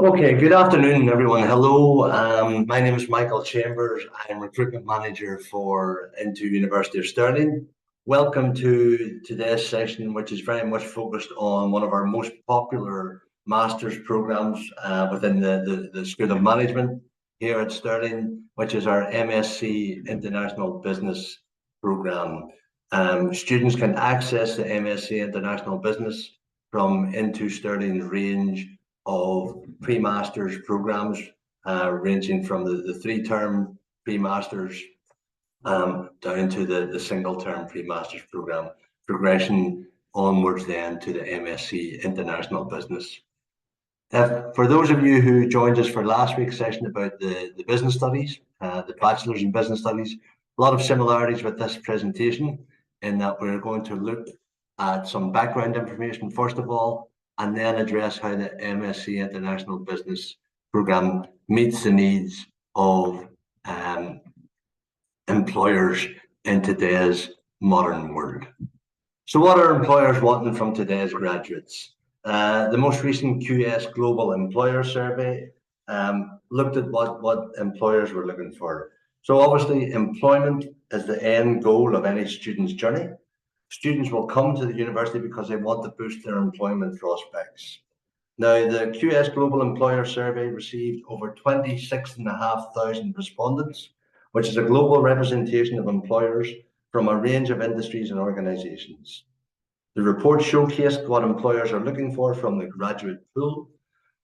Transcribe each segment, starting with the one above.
Okay, good afternoon, everyone. Hello, my name is Michael Chambers. I'm recruitment manager for Into University of Stirling. Welcome to today's session, which is very much focused on one of our most popular master's programs within the School of Management here at Stirling, which is our MSc International Business program. Students can access the MSc International Business from Into Stirling's range of pre-masters programs, ranging from the three-term pre-masters down to the single-term pre-masters program, progression onwards then to the MSc International Business. For those of you who joined us for last week's session about the business studies, the bachelor's in business studies, a lot of similarities with this presentation in that we're going to look at some background information first of all, and then address how the MSc International Business program meets the needs of employers in today's modern world. So what are employers wanting from today's graduates? The most recent QS Global Employer Survey looked at what employers were looking for. So obviously employment is the end goal of any student's journey. Students will come to the university because they want to boost their employment prospects. Now, the QS Global Employer Survey received over 26,500 respondents, which is a global representation of employers from a range of industries and organizations. The report showcased what employers are looking for from the graduate pool,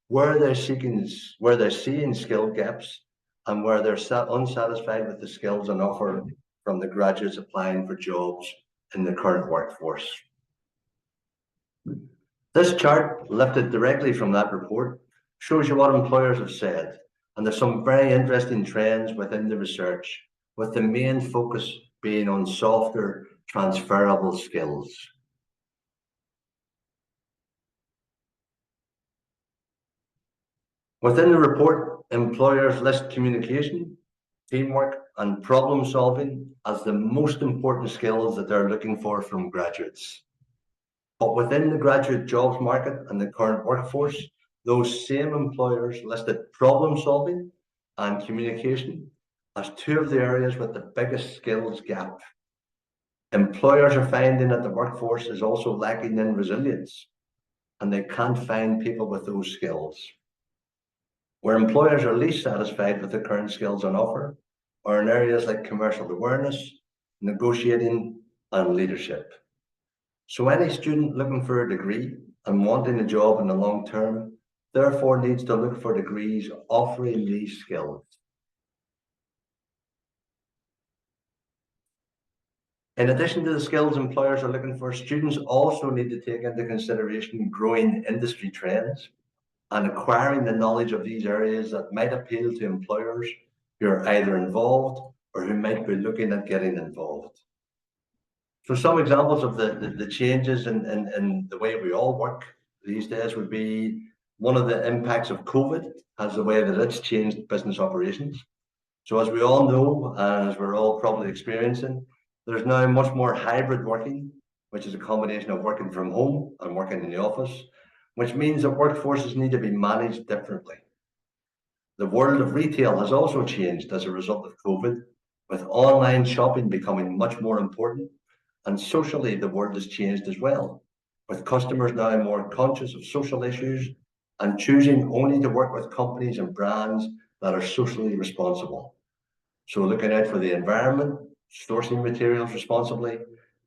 where they're seeing skill gaps, and where they're unsatisfied with the skills on offer from the graduates applying for jobs in the current workforce. This chart, lifted directly from that report, shows you what employers have said, and there's some very interesting trends within the research, with the main focus being on softer, transferable skills. Within the report, employers list communication, teamwork, and problem solving as the most important skills that they're looking for from graduates. But within the graduate jobs market and the current workforce, those same employers listed problem solving and communication as two of the areas with the biggest skills gap. Employers are finding that the workforce is also lacking in resilience, and they can't find people with those skills. Where employers are least satisfied with the current skills on offer are in areas like commercial awareness, negotiating, and leadership. So any student looking for a degree and wanting a job in the long term, therefore needs to look for degrees offering these skills. In addition to the skills employers are looking for, students also need to take into consideration growing industry trends and acquiring the knowledge of these areas that might appeal to employers who are either involved or who might be looking at getting involved. So some examples of the changes in the way we all work these days would be one of the impacts of COVID as the way that it's changed business operations. So as we all know, and as we're all probably experiencing, there's now much more hybrid working, which is a combination of working from home and working in the office, which means that workforces need to be managed differently. The world of retail has also changed as a result of COVID, with online shopping becoming much more important. And socially, the world has changed as well, with customers now more conscious of social issues and choosing only to work with companies and brands that are socially responsible. So looking out for the environment, sourcing materials responsibly,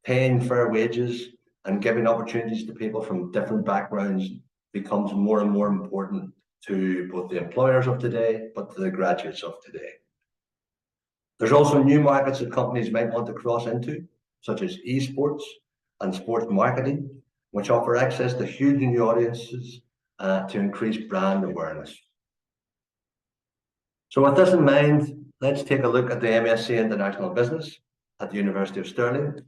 paying fair wages, and giving opportunities to people from different backgrounds becomes more and more important to both the employers of today, but to the graduates of today. There's also new markets that companies might want to cross into, such as esports and sports marketing, which offer access to huge new audiences to increase brand awareness. So with this in mind, let's take a look at the MSc International Business at the University of Stirling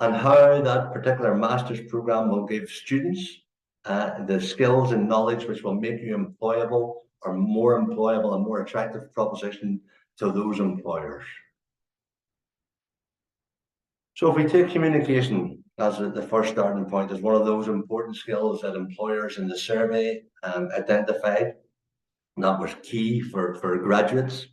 and how that particular master's program will give students the skills and knowledge which will make you employable or more employable and more attractive proposition to those employers. So if we take communication, as the first starting point is one of those important skills that employers in the survey identified, and that was key for graduates.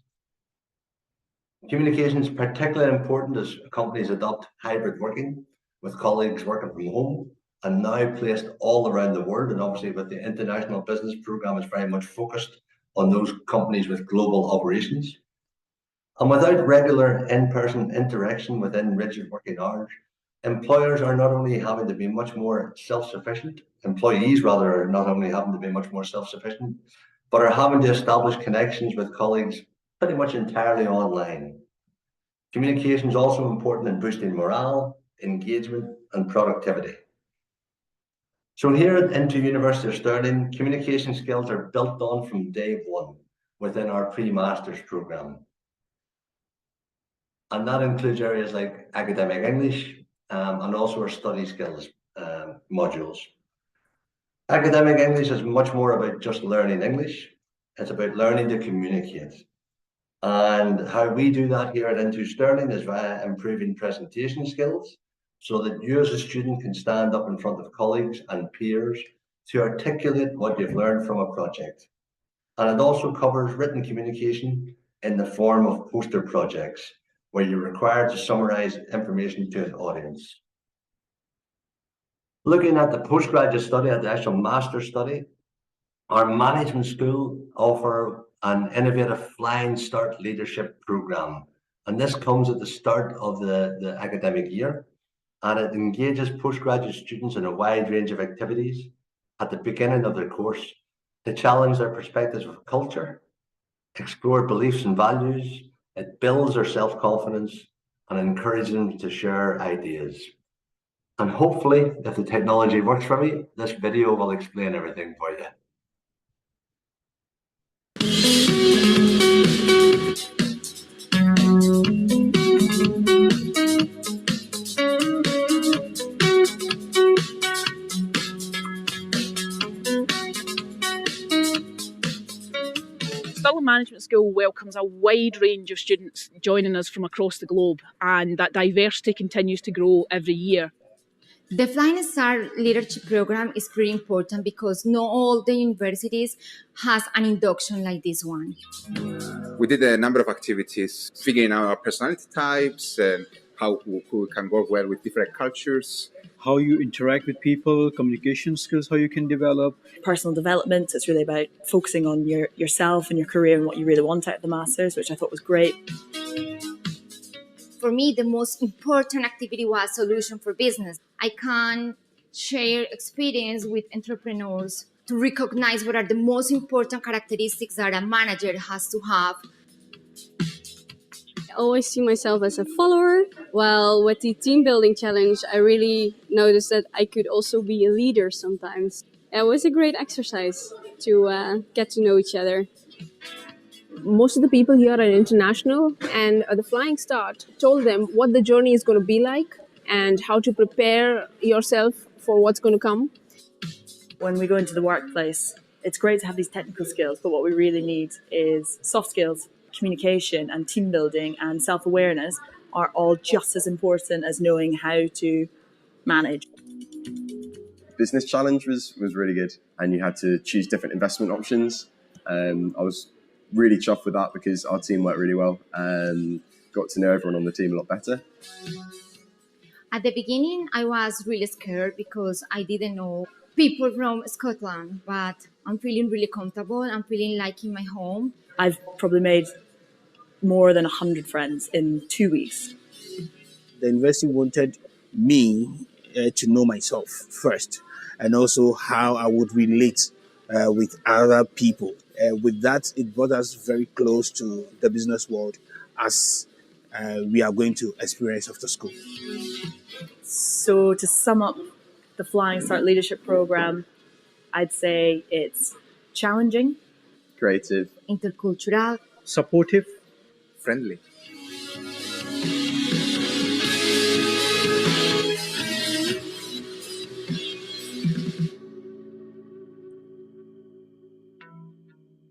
Communication is particularly important as companies adopt hybrid working, with colleagues working from home and now placed all around the world. And obviously with the International Business Programme, is very much focused on those companies with global operations. And without regular in-person interaction within rigid working hours, employers are not only having to be much more self-sufficient, employees rather are not only having to be much more self-sufficient, but are having to establish connections with colleagues pretty much entirely online. Communication is also important in boosting morale, engagement, and productivity. So here at Into University of Stirling, communication skills are built on from day one within our pre-masters programme. And that includes areas like academic English and also our study skills modules. Academic English is much more about just learning English. It's about learning to communicate. And how we do that here at Into Stirling is via improving presentation skills, so that you as a student can stand up in front of colleagues and peers to articulate what you've learned from a project. And it also covers written communication in the form of poster projects, where you're required to summarize information to an audience. Looking at the postgraduate study, at the actual master's study, our management school offer an innovative Flying Start leadership program. And this comes at the start of the academic year. And it engages postgraduate students in a wide range of activities at the beginning of their course to challenge their perspectives of culture, explore beliefs and values. It builds their self-confidence and encourages them to share ideas. And hopefully, if the technology works for me, this video will explain everything for you. Stirling Management School welcomes a wide range of students joining us from across the globe, and that diversity continues to grow every year. The Flying Start leadership program is pretty important because not all the universities has an induction like this one. We did a number of activities, figuring out our personality types and how we can work well with different cultures. How you interact with people, communication skills, how you can develop. Personal development, it's really about focusing on yourself and your career and what you really want out of the Masters, which I thought was great. For me, the most important activity was Solution for Business. I can share experience with entrepreneurs to recognize what are the most important characteristics that a manager has to have. I always see myself as a follower, while with the team building challenge, I really noticed that I could also be a leader sometimes. It was a great exercise to get to know each other. Most of the people here are international, and the Flying Start told them what the journey is going to be like and how to prepare yourself for what's going to come. When we go into the workplace, it's great to have these technical skills, but what we really need is soft skills. Communication and team building and self-awareness are all just as important as knowing how to manage. Business challenge was really good, and you had to choose different investment options. I was really chuffed with that because our team worked really well and got to know everyone on the team a lot better. At the beginning, I was really scared because I didn't know people from Scotland, but I'm feeling really comfortable. I'm feeling like in my home. I've probably made more than 100 friends in 2 weeks. The university wanted me to know myself first, and also how I would relate with other people. With that, it brought us very close to the business world as we are going to experience after school. So to sum up the Flying Start Leadership Program, I'd say it's challenging, creative, intercultural, Supportive, Friendly.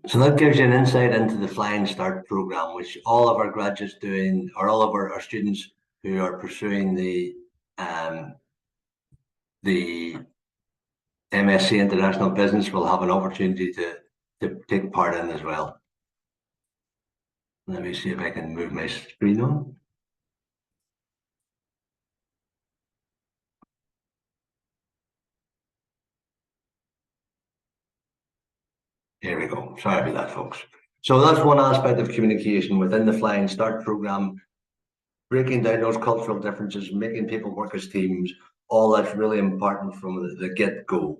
So that gives you an insight into the Flying Start program, which all of our graduates doing, or all of our students who are pursuing the the MSc International Business will have an opportunity to take part in as well. Let me see if I can move my screen on. Here we go. Sorry about that, folks. So that's one aspect of communication within the Flying Start program, breaking down those cultural differences, making people work as teams. All that's really important from the get-go.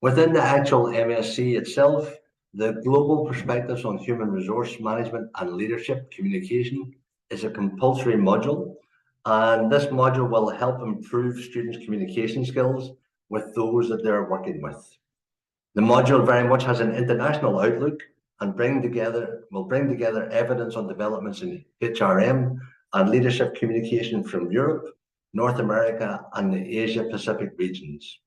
Within the actual MSc itself, the Global Perspectives on Human Resource Management and Leadership Communication is a compulsory module, and this module will help improve students' communication skills with those that they're working with. The module very much has an international outlook and will bring together evidence on developments in HRM and leadership communication from Europe, North America, and the Asia Pacific regions.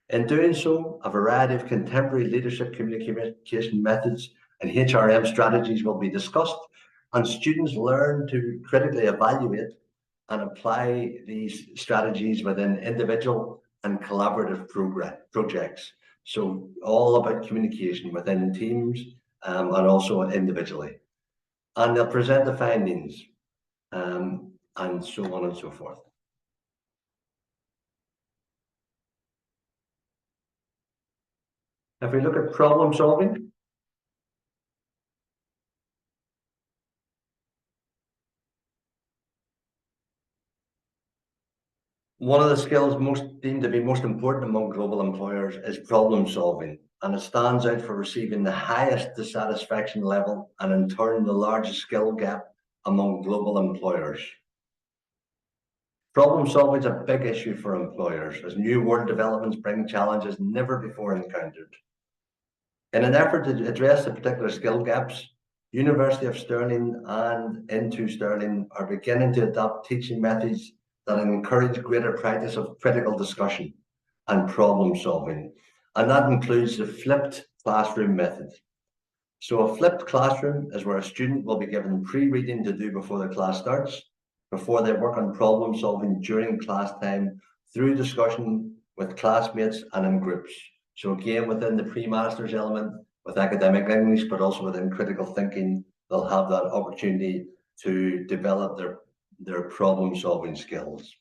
In doing so, a variety of contemporary leadership communication methods and HRM strategies will be discussed, and students learn to critically evaluate and apply these strategies within individual and collaborative projects. So all about communication within teams and also individually. And they'll present the findings and so on and so forth. If we look at problem solving, one of the skills deemed to be most important among global employers is problem solving, and it stands out for receiving the highest dissatisfaction level and in turn the largest skill gap among global employers. Problem solving is a big issue for employers as new world developments bring challenges never before encountered. In an effort to address the particular skill gaps, University of Stirling and Into Stirling are beginning to adopt teaching methods that encourage greater practice of critical discussion and problem solving. And that includes the flipped classroom method. So a flipped classroom is where a student will be given pre-reading to do before the class starts, before they work on problem solving during class time through discussion with classmates and in groups. So again, within the pre-masters element with academic English, but also within critical thinking, they'll have that opportunity to develop their problem solving skills.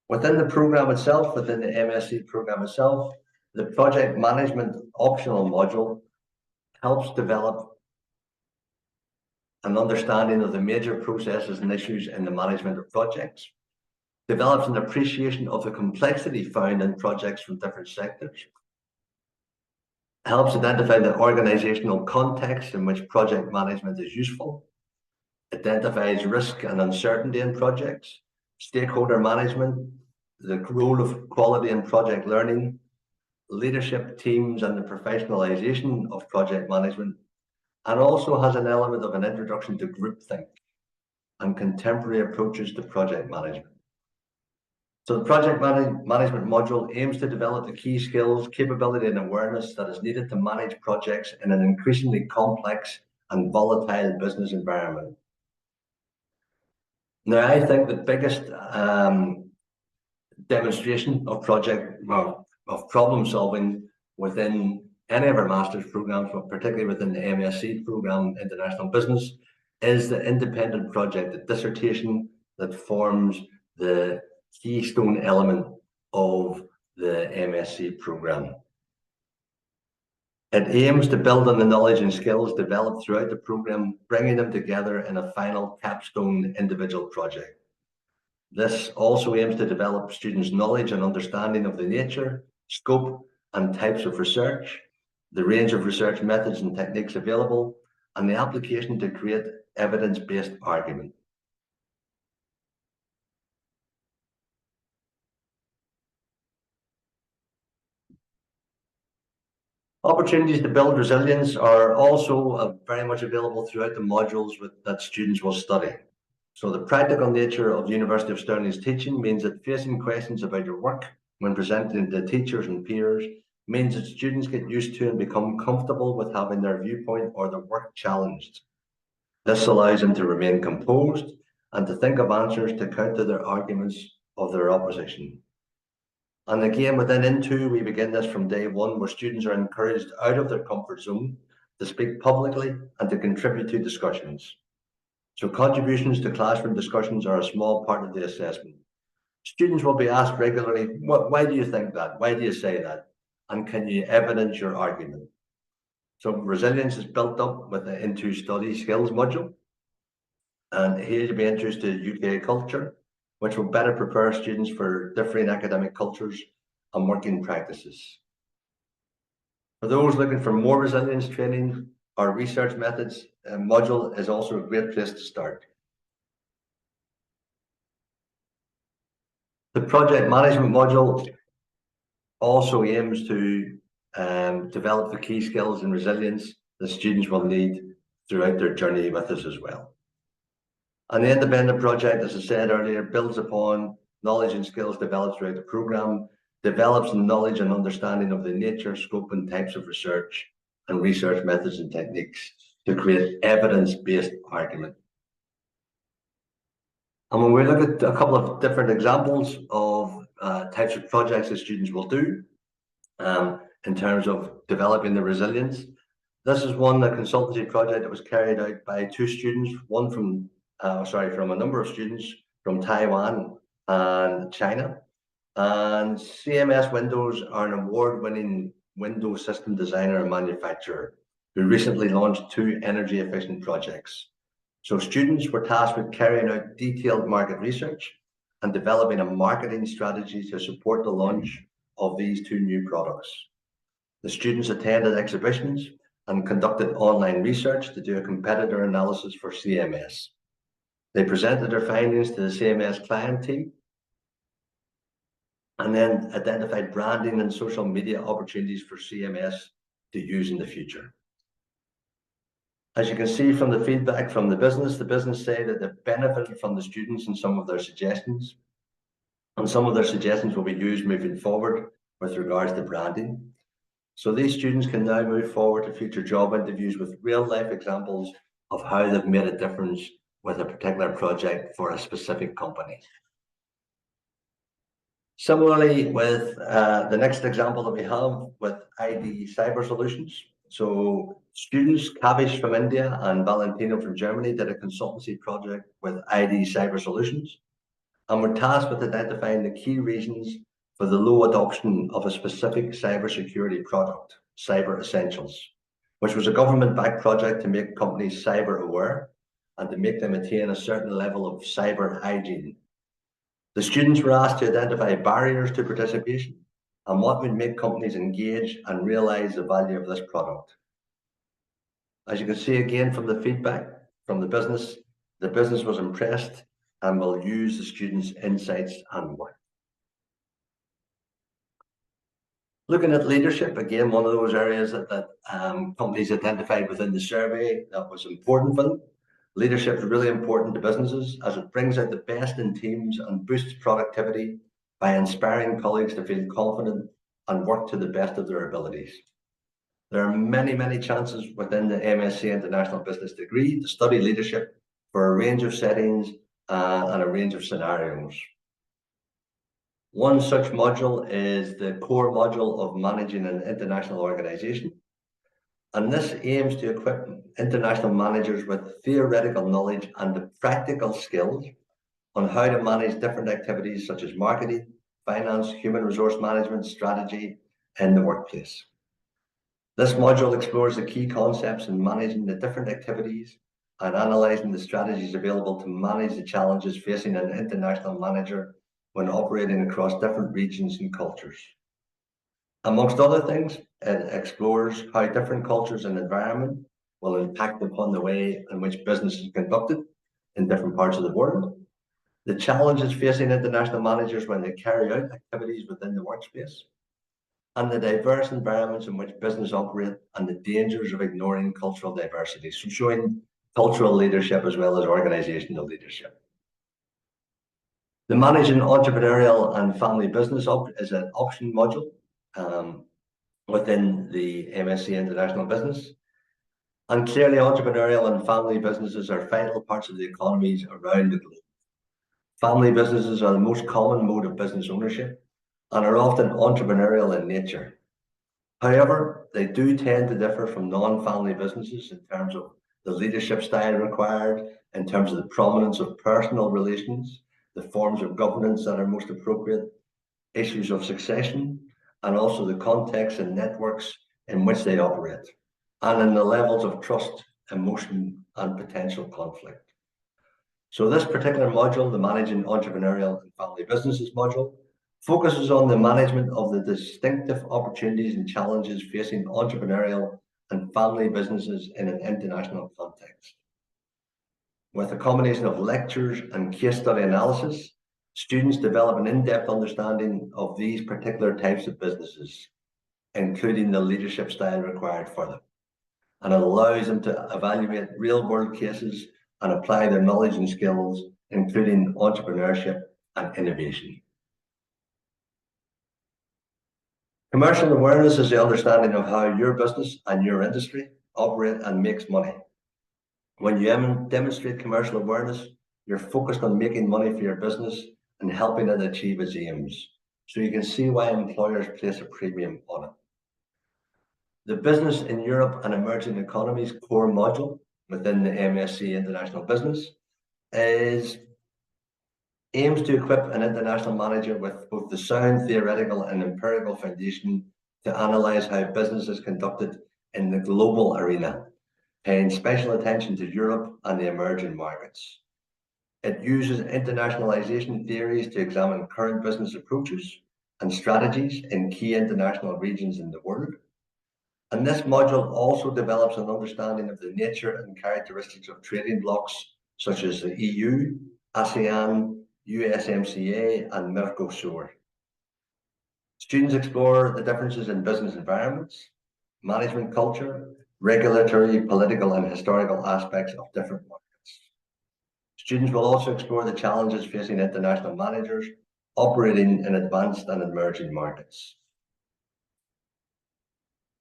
Within the program itself, within the MSc program itself, the project management optional module helps develop an understanding of the major processes and issues in the management of projects, develops an appreciation of the complexity found in projects from different sectors, helps identify the organizational context in which project management is useful, identifies risk and uncertainty in projects, stakeholder management, the role of quality in project learning, leadership teams and the professionalization of project management, and also has an element of an introduction to groupthink and contemporary approaches to project management. So the project management module aims to develop the key skills, capability and awareness that is needed to manage projects in an increasingly complex and volatile business environment. Now, I think the biggest demonstration of problem solving within any of our master's programs, but particularly within the MSc program, International Business, is the independent project, the dissertation that forms the keystone element of the MSc program. It aims to build on the knowledge and skills developed throughout the program, bringing them together in a final capstone individual project. This also aims to develop students' knowledge and understanding of the nature, scope, and types of research, the range of research methods and techniques available, and the application to create evidence-based argument. Opportunities to build resilience are also very much available throughout the modules that students will study. So the practical nature of University of Stirling's teaching means that facing questions about your work when presenting to teachers and peers means that students get used to and become comfortable with having their viewpoint or their work challenged. This allows them to remain composed and to think of answers to counter their arguments of their opposition. And again, within Into, we begin this from day one, where students are encouraged out of their comfort zone to speak publicly and to contribute to discussions. So contributions to classroom discussions are a small part of the assessment. Students will be asked regularly, why do you think that? Why do you say that? And can you evidence your argument? So resilience is built up with the Into Study Skills module. And here you'll be introduced to UK culture, which will better prepare students for differing academic cultures and working practices. For those looking for more resilience training, our research methods module is also a great place to start. The project management module also aims to develop the key skills and resilience that students will need throughout their journey with us as well. And the independent project, as I said earlier, builds upon knowledge and skills developed throughout the programme, develops knowledge and understanding of the nature, scope and types of research and research methods and techniques to create evidence-based argument. And when we look at a couple of different examples of types of projects that students will do in terms of developing the resilience, this is one, a consultancy project that was carried out by two students, one from a number of students from Taiwan and China. And CMS Windows are an award-winning window system designer and manufacturer who recently launched 2 energy efficient projects. So students were tasked with carrying out detailed market research and developing a marketing strategy to support the launch of these 2 new products. The students attended exhibitions and conducted online research to do a competitor analysis for CMS. They presented their findings to the CMS client team and then identified branding and social media opportunities for CMS to use in the future. As you can see from the feedback from the business say that they benefited from the students and some of their suggestions. And some of their suggestions will be used moving forward with regards to branding. So these students can now move forward to future job interviews with real life examples of how they've made a difference with a particular project for a specific company. Similarly, with the next example that we have with ID Cyber Solutions. So students, Kavish from India and Valentino from Germany, did a consultancy project with ID Cyber Solutions and were tasked with identifying the key reasons for the low adoption of a specific cybersecurity product, Cyber Essentials, which was a government-backed project to make companies cyber aware and to make them attain a certain level of cyber hygiene. The students were asked to identify barriers to participation and what would make companies engage and realize the value of this product. As you can see again from the feedback from the business was impressed and will use the students' insights and work. Looking at leadership, again, one of those areas that companies identified within the survey that was important for them. Leadership is really important to businesses as it brings out the best in teams and boosts productivity by inspiring colleagues to feel confident and work to the best of their abilities. There are many, many chances within the MSc International Business degree to study leadership for a range of settings and a range of scenarios. One such module is the core module of managing an international organization. And this aims to equip international managers with theoretical knowledge and the practical skills on how to manage different activities such as marketing, finance, human resource management, strategy in the workplace. This module explores the key concepts in managing the different activities and analysing the strategies available to manage the challenges facing an international manager when operating across different regions and cultures. Amongst other things, it explores how different cultures and environment will impact upon the way in which business is conducted in different parts of the world, the challenges facing international managers when they carry out activities within the workspace, and the diverse environments in which business operate and the dangers of ignoring cultural diversity, so showing cultural leadership as well as organizational leadership. The Managing Entrepreneurial and Family Business is an option module within the MSc International Business. And clearly entrepreneurial and family businesses are vital parts of the economies around the globe. Family businesses are the most common mode of business ownership, and are often entrepreneurial in nature. However, they do tend to differ from non-family businesses in terms of the leadership style required, in terms of the prominence of personal relations, the forms of governance that are most appropriate, issues of succession, and also the context and networks in which they operate, and in the levels of trust, emotion, and potential conflict. So this particular module, the Managing Entrepreneurial and Family Businesses module, focuses on the management of the distinctive opportunities and challenges facing entrepreneurial and family businesses in an international context. With a combination of lectures and case study analysis, students develop an in-depth understanding of these particular types of businesses, including the leadership style required for them. And it allows them to evaluate real-world cases and apply their knowledge and skills, including entrepreneurship and innovation. Commercial awareness is the understanding of how your business and your industry operate and makes money. When you demonstrate commercial awareness, you're focused on making money for your business and helping it achieve its aims. So you can see why employers place a premium on it. The Business in Europe and Emerging Economies core module within the MSc International Business aims to equip an international manager with both the sound theoretical and empirical foundation to analyze how business is conducted in the global arena, paying special attention to Europe and the emerging markets. It uses internationalization theories to examine current business approaches and strategies in key international regions in the world. And this module also develops an understanding of the nature and characteristics of trading blocs such as the EU, ASEAN, USMCA, and Mercosur. Students explore the differences in business environments, management culture, regulatory, political, and historical aspects of different markets. Students will also explore the challenges facing international managers operating in advanced and emerging markets.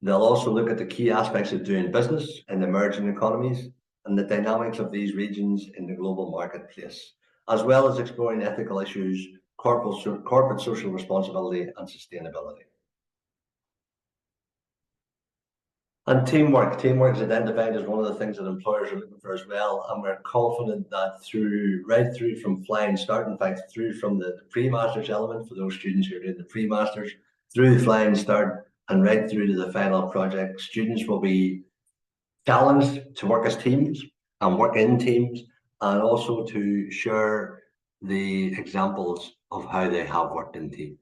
They'll also look at the key aspects of doing business in emerging economies and the dynamics of these regions in the global marketplace, as well as exploring ethical issues, corporate social responsibility, and sustainability. And teamwork. Teamwork is identified as one of the things that employers are looking for as well, and we're confident that right through from Flying Start, in fact, through from the pre-masters element for those students who are doing the pre-masters, through the Flying Start, and right through to the final project, students will be challenged to work as teams and work in teams, and also to share the examples of how they have worked in teams.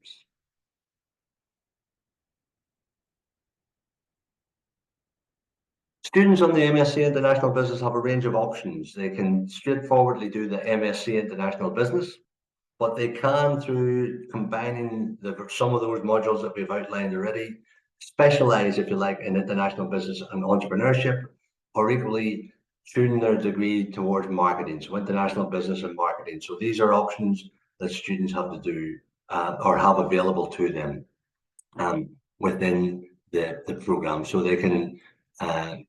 Students on the MSc International Business have a range of options. They can straightforwardly do the MSc International Business, but they can, through combining some of those modules that we've outlined already, specialize, if you like, in international business and entrepreneurship, or equally tune their degree towards marketing, so international business and marketing. So these are options that students have to do or have available to them within the program. So they can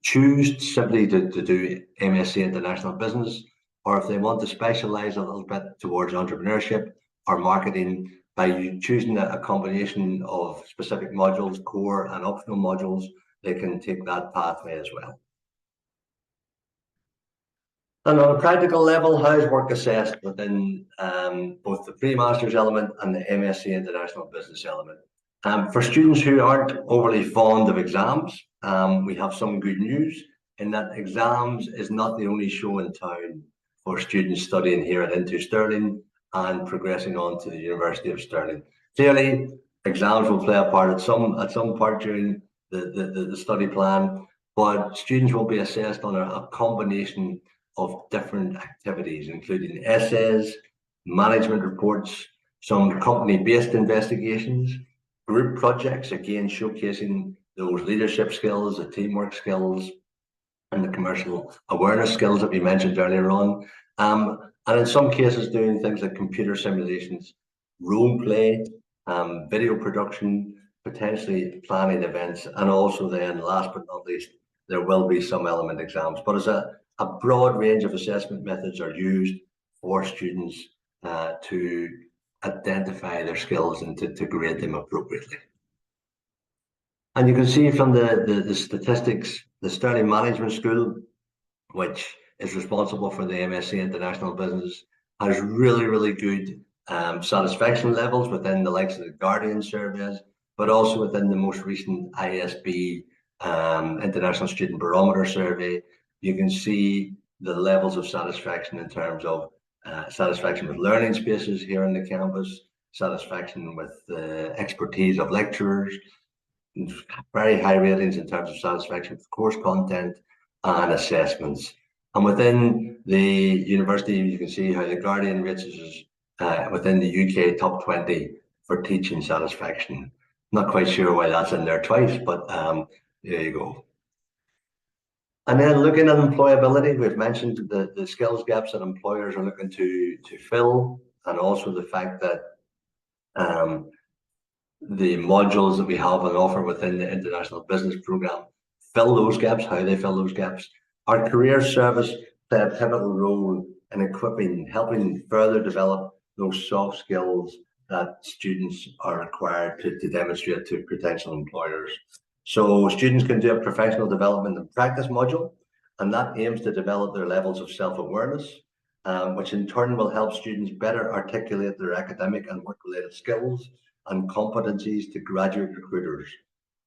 choose simply to do MSc International Business, or if they want to specialize a little bit towards entrepreneurship or marketing, by choosing a combination of specific modules, core and optional modules, they can take that pathway as well. And on a practical level, how is work assessed within both the pre-masters element and the MSc International Business element? For students who aren't overly fond of exams, we have some good news in that exams is not the only show in town for students studying here at Into Stirling and progressing on to the University of Stirling. Clearly, exams will play a part at some part during the study plan, but students will be assessed on a combination of different activities, including essays, management reports, some company-based investigations, group projects, again showcasing those leadership skills, the teamwork skills, and the commercial awareness skills that we mentioned earlier on. And in some cases, doing things like computer simulations, role play, video production, potentially planning events, and also then, last but not least, there will be some element exams. But as a broad range of assessment methods are used for students to identify their skills and to grade them appropriately. And you can see from the statistics, the Sterling Management School, which is responsible for the MSc International Business, has really good satisfaction levels within the likes of the Guardian surveys, but also within the most recent ISB International Student Barometer survey. You can see the levels of satisfaction in terms of satisfaction with learning spaces here on the campus, satisfaction with the expertise of lecturers, very high ratings in terms of satisfaction with course content and assessments. And within the university, you can see how the Guardian rates us within the UK top 20 for teaching satisfaction. Not quite sure why that's in there twice, but there you go. And then looking at employability, we've mentioned the skills gaps that employers are looking to fill, and also the fact that the modules that we have on offer within the International Business Programme fill those gaps, how they fill those gaps. Our career service play a pivotal role in equipping, helping further develop those soft skills that students are required to demonstrate to potential employers. So students can do a professional development and practice module, and that aims to develop their levels of self-awareness, which in turn will help students better articulate their academic and work-related skills and competencies to graduate recruiters,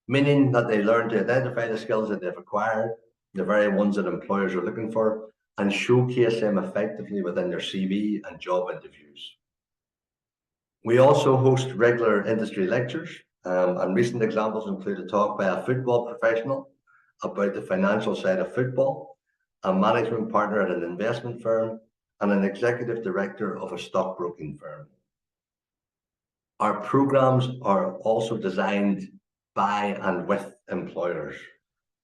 meaning that they learn to identify the skills that they've acquired, the very ones that employers are looking for, and showcase them effectively within their CV and job interviews. We also host regular industry lectures, and recent examples include a talk by a football professional about the financial side of football, a management partner at an investment firm, and an executive director of a stockbroking firm. Our programs are also designed by and with employers.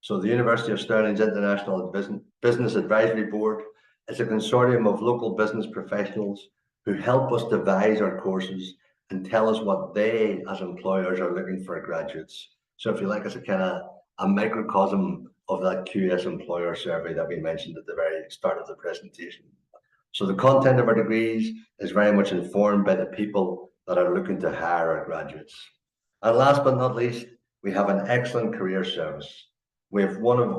So the University of Stirling's International Business Advisory Board is a consortium of local business professionals who help us devise our courses and tell us what they, as employers, are looking for graduates. So if you like, it's a kind of a microcosm of that QS employer survey that we mentioned at the very start of the presentation. So the content of our degrees is very much informed by the people that are looking to hire our graduates. And last but not least, we have an excellent career service. We have one of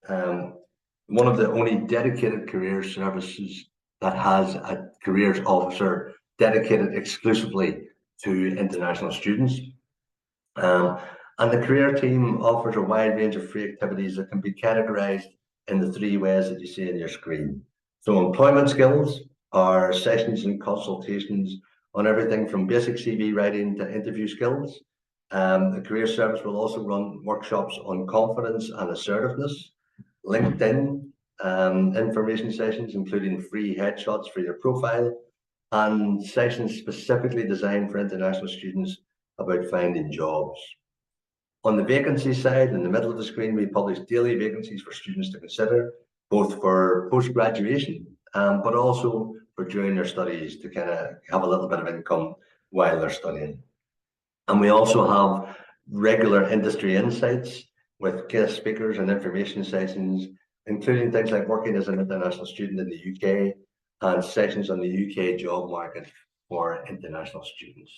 the only dedicated career services that has a careers officer dedicated exclusively to international students. And the career team offers a wide range of free activities that can be categorized in the 3 ways that you see on your screen. So employment skills are sessions and consultations on everything from basic CV writing to interview skills. The career service will also run workshops on confidence and assertiveness, LinkedIn information sessions, including free headshots for your profile, and sessions specifically designed for international students about finding jobs. On the vacancy side, in the middle of the screen, we publish daily vacancies for students to consider, both for post-graduation, but also for during their studies to kind of have a little bit of income while they're studying. And we also have regular industry insights with guest speakers and information sessions, including things like working as an international student in the UK and sessions on the UK job market for international students.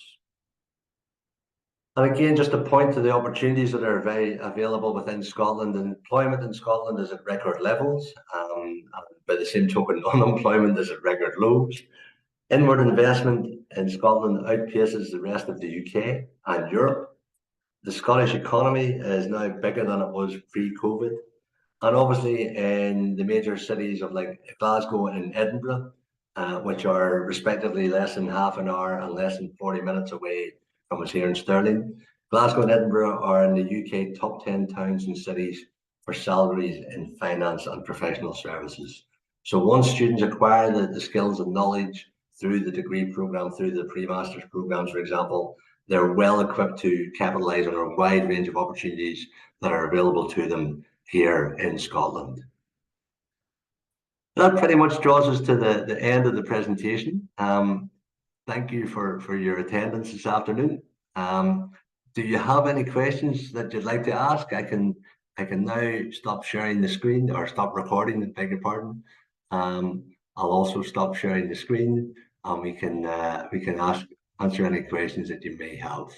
And again, just to point to the opportunities that are very available within Scotland. Employment in Scotland is at record levels, and by the same token, unemployment is at record lows. Inward investment in Scotland outpaces the rest of the UK and Europe. The Scottish economy is now bigger than it was pre-COVID. And obviously in the major cities of like Glasgow and Edinburgh, which are respectively less than half an hour and less than 40 minutes away from us here in Stirling, Glasgow and Edinburgh are in the UK top 10 towns and cities for salaries in finance and professional services. So once students acquire the skills and knowledge through the degree programme, through the pre-masters programmes, for example, they're well equipped to capitalise on a wide range of opportunities that are available to them here in Scotland. That pretty much draws us to the end of the presentation. Thank you for your attendance this afternoon. Do you have any questions that you'd like to ask? I can now stop sharing the screen, or stop recording, beg your pardon. I'll also stop sharing the screen, and we can answer any questions that you may have.